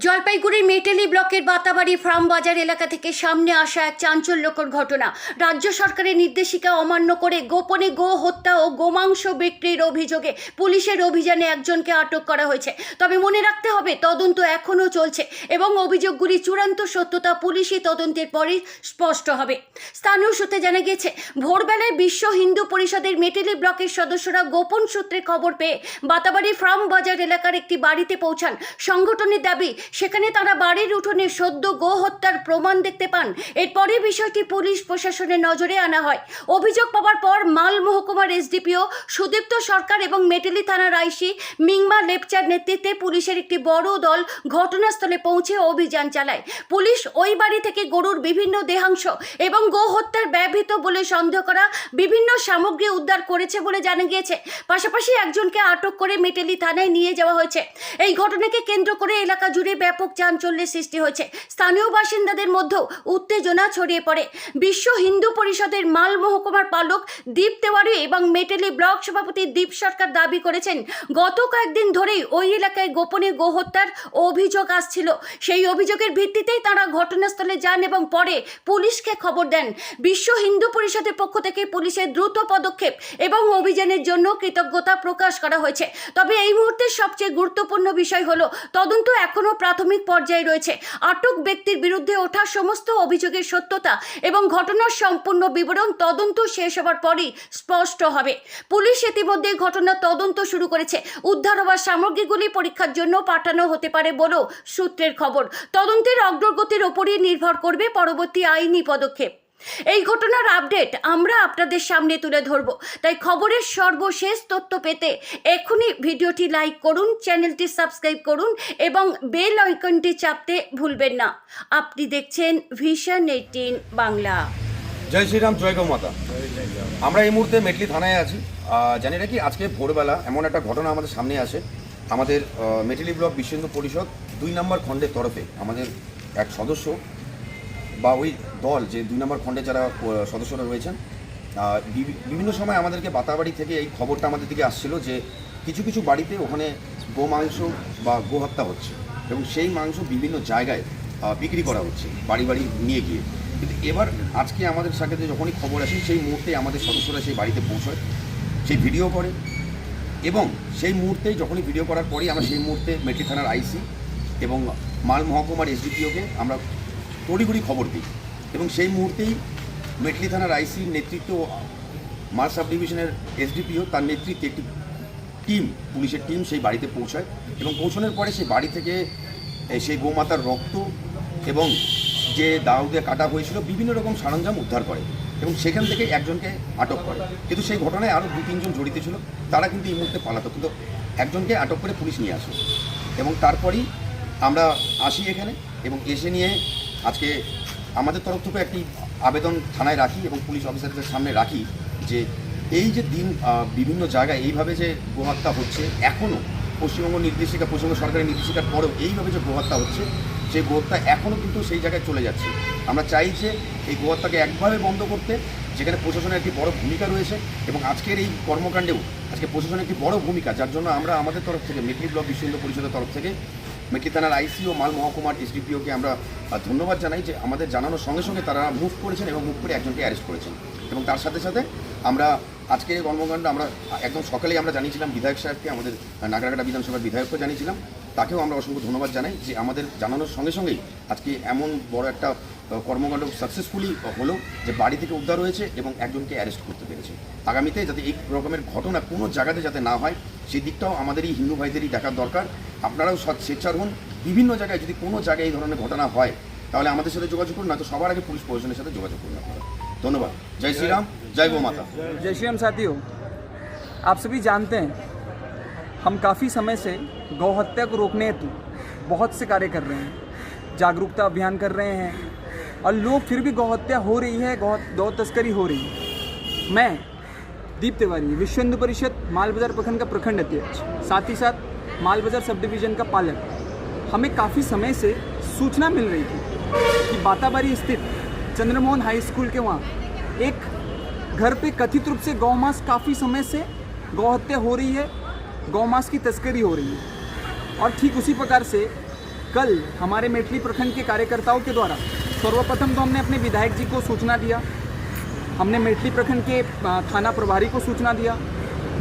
জলপাইগুড়ির মেটেলি ব্লকের বাতাবাড়ি ফার্ম বাজার এলাকা থেকে সামনে আসা এক চাঞ্চল্যকর ঘটনা। রাজ্য সরকারের নির্দেশিকা অমান্য করে গোপনে গো হত্যা ও গোমাংস বিক্রির অভিযোগে পুলিশের অভিযানে একজনকে আটক করা হয়েছে। তবে মনে রাখতে হবে, তদন্ত এখনও চলছে এবং অভিযোগগুলি চূড়ান্ত সত্যতা পুলিশি তদন্তের পরই স্পষ্ট হবে। স্থানীয় সূত্রে জানা গিয়েছে, ভোরবেলায় বিশ্ব হিন্দু পরিষদের মেটেলি ব্লকের সদস্যরা গোপন সূত্রে খবর পেয়ে বাতাবাড়ি ফার্ম বাজার এলাকার একটি বাড়িতে পৌঁছান। সংগঠনের দাবি, সেখানে তারা বাড়ির উঠোনে সদ্য গো হত্যার প্রমাণ দেখতে পান। এরপরে বিষয়টি পুলিশ প্রশাসনের নজরে আনা হয়। অভিযোগ পাওয়ার পর মাল মহকুমার এসডিপিও সুদীপ্ত সরকার এবং মেটেলি থানার আইসি মিংমা লেপচার নেতৃত্বে পুলিশের একটি বড় দল ঘটনাস্থলে পৌঁছে অভিযান চালায়। পুলিশ ওই বাড়ি থেকে গরুর বিভিন্ন দেহাংশ এবং গো হত্যার ব্যবহৃত বলে সন্দেহ করা বিভিন্ন সামগ্রী উদ্ধার করেছে বলে জানা গিয়েছে। পাশাপাশি একজনকে আটক করে মেটেলি থানায় নিয়ে যাওয়া হয়েছে। এই ঘটনাকে কেন্দ্র করে এলাকা জুড়ে ব্যাপক চাঞ্চল্যের সৃষ্টি হয়েছে। স্থানীয় বাসিন্দাদের মধ্যেও উত্তেজনা ছড়িয়ে পড়ে। বিশ্ব হিন্দু পরিষদের মাল মহকুমার পালক দীপ তেওয়ারি এবং মেটেলি ব্লক সভাপতি দীপ সরকার দাবি করেছেন, গত কয়েকদিন ধরেই ওই এলাকায় গোপনে গোহত্যার অভিযোগ আসছিল। সেই অভিযোগের ভিত্তিতেই তারা ঘটনাস্থলে যান এবং পরে পুলিশকে খবর দেন। বিশ্ব হিন্দু পরিষদের পক্ষ থেকে পুলিশের দ্রুত পদক্ষেপ এবং অভিযানের জন্য কৃতজ্ঞতা প্রকাশ করা হয়েছে। তবে এই মুহূর্তে সবচেয়ে গুরুত্বপূর্ণ বিষয় হলো, তদন্ত এখনও প্রাথমিক পর্যায়ে রয়েছে। আটক ব্যক্তির বিরুদ্ধে ওঠা সমস্ত অভিযোগের সত্যতা এবং ঘটনার সম্পূর্ণ বিবরণ তদন্ত শেষ হওয়ার পরই স্পষ্ট হবে। পুলিশ ইতিমধ্যে ঘটনার তদন্ত শুরু করেছে। উদ্ধার হওয়া সামগ্রীগুলি পরীক্ষার জন্য পাঠানো হতে পারে বলেও সূত্রের খবর। তদন্তের অগ্রগতির ওপরই নির্ভর করবে পরবর্তী আইনি পদক্ষেপ। এই ঘটনার আপডেট আমরা আপনাদের সামনে তুলে ধরব, তাই খবরের সর্বশেষ তথ্য পেতে এখনই ভিডিওটি লাইক করুন, চ্যানেলটি সাবস্ক্রাইব করুন এবং বেল আইকনটি চাপতে ভুলবেন না। আপনি দেখছেন ভিশন 18 বাংলা। জয় শ্রীরাম, জয় গৌ মাতা। আমরা এই মুহূর্তে মেটলি থানায় আছি। জানি নাকি আজকে ভোরবেলা এমন একটা ঘটনা আমাদের সামনে আসে। আমাদের মেটেলি ব্লক বিশ্ব হিন্দু পরিষদ 2 নম্বর খণ্ডের তরফে আমাদের এক সদস্য বা ওই দল, যে 2 নম্বর খণ্ডে যারা সদস্যরা রয়েছেন, বিভিন্ন সময় আমাদেরকে বাতাবাড়ি থেকে এই খবরটা আমাদের দিকে আসছিল যে কিছু কিছু বাড়িতে ওখানে গোমাংস বা গোহত্যা হচ্ছে এবং সেই মাংস বিভিন্ন জায়গায় বিক্রি করা হচ্ছে বাড়ি বাড়ি নিয়ে গিয়ে। কিন্তু এবার আজকে আমাদের সাথে যখনই খবর আসে, সেই মুহূর্তে আমাদের সদস্যরা সেই বাড়িতে পৌঁছয়, সেই ভিডিও করে এবং সেই মুহূর্তেই যখনই ভিডিও করার পরেই আমরা সেই মুহূর্তে মেটলি থানার আইসি এবং মাল মহকুমার এসডিপিওকে আমরা তড়িঘড়ি খবর দিই এবং সেই মুহূর্তেই মেটলি থানার আইসির নেতৃত্ব, মাল সাব ডিভিশনের এসডিপিও তার নেতৃত্বে একটি টিম, পুলিশের টিম সেই বাড়িতে পৌঁছায় এবং পৌঁছানোর পরে সেই বাড়ি থেকে সেই গোমাতার রক্ত এবং যে দাও দিয়ে কাটা হয়েছিল বিভিন্ন রকম সরঞ্জাম উদ্ধার করে এবং সেখান থেকে একজনকে আটক করে। কিন্তু সেই ঘটনায় আরও 2-3 জন জড়িত ছিল, তারা কিন্তু এই মুহূর্তে পালাতো, কিন্তু একজনকে আটক করে পুলিশ নিয়ে আসে এবং তারপরেই আমরা আসি এখানে এবং এসে নিয়ে আজকে আমাদের তরফ থেকে একটি আবেদন থানায় রাখি এবং পুলিশ অফিসারদের সামনে রাখি যে এই যে দিন বিভিন্ন জায়গায় এইভাবে যে গোহত্যা হচ্ছে, এখনও পশ্চিমবঙ্গ নির্দেশিকা, পশ্চিমবঙ্গ সরকারের নির্দেশিকার পরেও এইভাবে যে গোহত্যা হচ্ছে, সেই গোহত্যা এখনও কিন্তু সেই জায়গায় চলে যাচ্ছে। আমরা চাই যে এই গোহত্যাকে একভাবে বন্ধ করতে, যেখানে প্রশাসনের একটি বড় ভূমিকা রয়েছে এবং আজকের এই কর্মকাণ্ডেও আজকে প্রশাসনের একটি বড় ভূমিকা, যার জন্য আমরা আমাদের তরফ থেকে মেটলি ব্লক বিশ্ব হিন্দু পরিষদের তরফ থেকে মেটলি থানার আইসি ও মাল মহকুমার এসডিপিওকে আমরা ধন্যবাদ জানাই যে আমাদের জানানোর সঙ্গে সঙ্গে তারা মুভ করেছেন এবং মুভ করে একজনকে অ্যারেস্ট করেছেন এবং তার সাথে সাথে আমরা আজকের এই কর্মকাণ্ড আমরা একদম সকালেই আমরা জানিয়েছিলাম বিধায়ক সাহেবকে, আমাদের নাগরাকাটা বিধানসভার বিধায়ককে জানিয়েছিলাম, তাকেও আমরা অসংখ্য ধন্যবাদ জানাই যে আমাদের জানানোর সঙ্গে সঙ্গেই আজকে এমন বড় একটা কর্মকাণ্ড সাকসেসফুলি হলো যে বাড়ি থেকে উদ্ধার হয়েছে এবং একজনকে অ্যারেস্ট করতে পেরেছে। আগামীতে যাতে এই রকমের ঘটনা কোনো জায়গাতে যাতে না হয়, সেই দিকটাও আমাদের এই হিন্দু ভাইদেরই দেখার দরকার। আপনারাও স্বেচ্ছার হন। বিভিন্ন জায়গায় যদি কোনো জায়গায় এই ধরনের ঘটনা হয় তাহলে আমাদের সাথে যোগাযোগ করুন, না তো সবার আগে পুলিশ প্রশাসনের সাথে যোগাযোগ করুন আপনারা। ধন্যবাদ। জয় শ্রীরাম, জয় গৌ माता। जय श्री राम साथियों, आप सभी जानते हैं हम काफ़ी समय से गौ हत्या को रोकने हेतु बहुत से कार्य कर रहे हैं, जागरूकता अभियान कर रहे हैं और लोग फिर भी गौ हत्या हो रही है, गौ तस्करी हो रही है। मैं दीप तिवारी, विश्व हिंदू परिषद माल बाजार प्रखंड का प्रखंड अध्यक्ष, साथ ही साथ माल बाजार सब डिवीज़न का पालक, हमें काफ़ी समय से सूचना मिल रही थी कि बाताबारी स्थित चंद्रमोहन हाई स्कूल के वहाँ एक घर पे कथित रूप से गौमांस काफ़ी समय से गौ हत्या हो रही है, गौमांस की तस्करी हो रही है। और ठीक उसी प्रकार से कल हमारे मेटली प्रखंड के कार्यकर्ताओं के द्वारा सर्वप्रथम तो हमने अपने विधायक जी को सूचना दिया, हमने मेटली प्रखंड के थाना प्रभारी को सूचना दिया,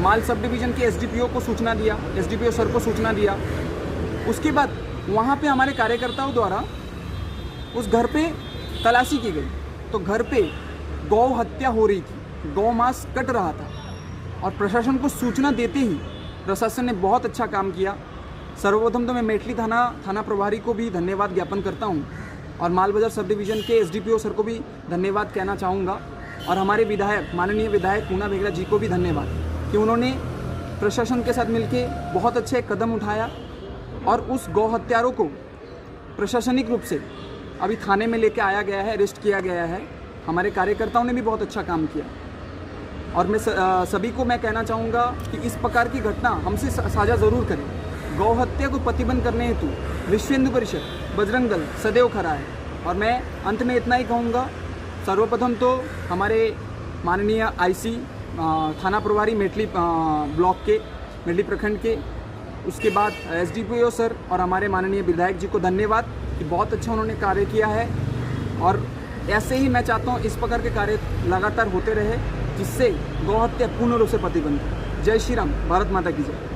माल सब डिवीज़न के एसडीपीओ को सूचना दिया, एसडीपीओ सर को सूचना दिया। उसके बाद वहाँ पे हमारे कार्यकर्ताओं द्वारा उस घर पे तलाशी की गई, तो घर पे गौ हत्या हो रही थी, गौ मांस कट रहा था और प्रशासन को सूचना देते ही प्रशासन ने बहुत अच्छा काम किया। सर्वप्रथम तो मैं मेटली थाना प्रभारी को भी धन्यवाद ज्ञापन करता हूँ और माल बाजार सब डिवीज़न के एसडीपीओ सर को भी धन्यवाद कहना चाहूँगा और हमारे विधायक माननीय विधायक पूना बेगरा जी को भी धन्यवाद कि उन्होंने प्रशासन के साथ मिलके बहुत अच्छे कदम उठाया और उस गौ हत्यारों को प्रशासनिक रूप से अभी थाने में लेके आया गया है, अरेस्ट किया गया है। हमारे कार्यकर्ताओं ने भी बहुत अच्छा काम किया और मैं सभी को मैं कहना चाहूँगा कि इस प्रकार की घटना हमसे साझा ज़रूर करें। गौ हत्या को प्रतिबंध करने हेतु विश्व हिंदू परिषद, बजरंग दल सदैव खड़ा है और मैं अंत में इतना ही कहूँगा, सर्वप्रथम तो हमारे माननीय आईसी थाना प्रभारी मेटली ब्लॉक के, मेटली प्रखंड के, उसके बाद एसडीपीओ सर और हमारे माननीय विधायक जी को धन्यवाद कि बहुत अच्छा उन्होंने कार्य किया है और ऐसे ही मैं चाहता हूँ इस प्रकार के कार्य लगातार होते रहे जिससे गौ हत्या पूर्ण रूप से प्रतिबंध। जय श्री राम, भारत माता की जय।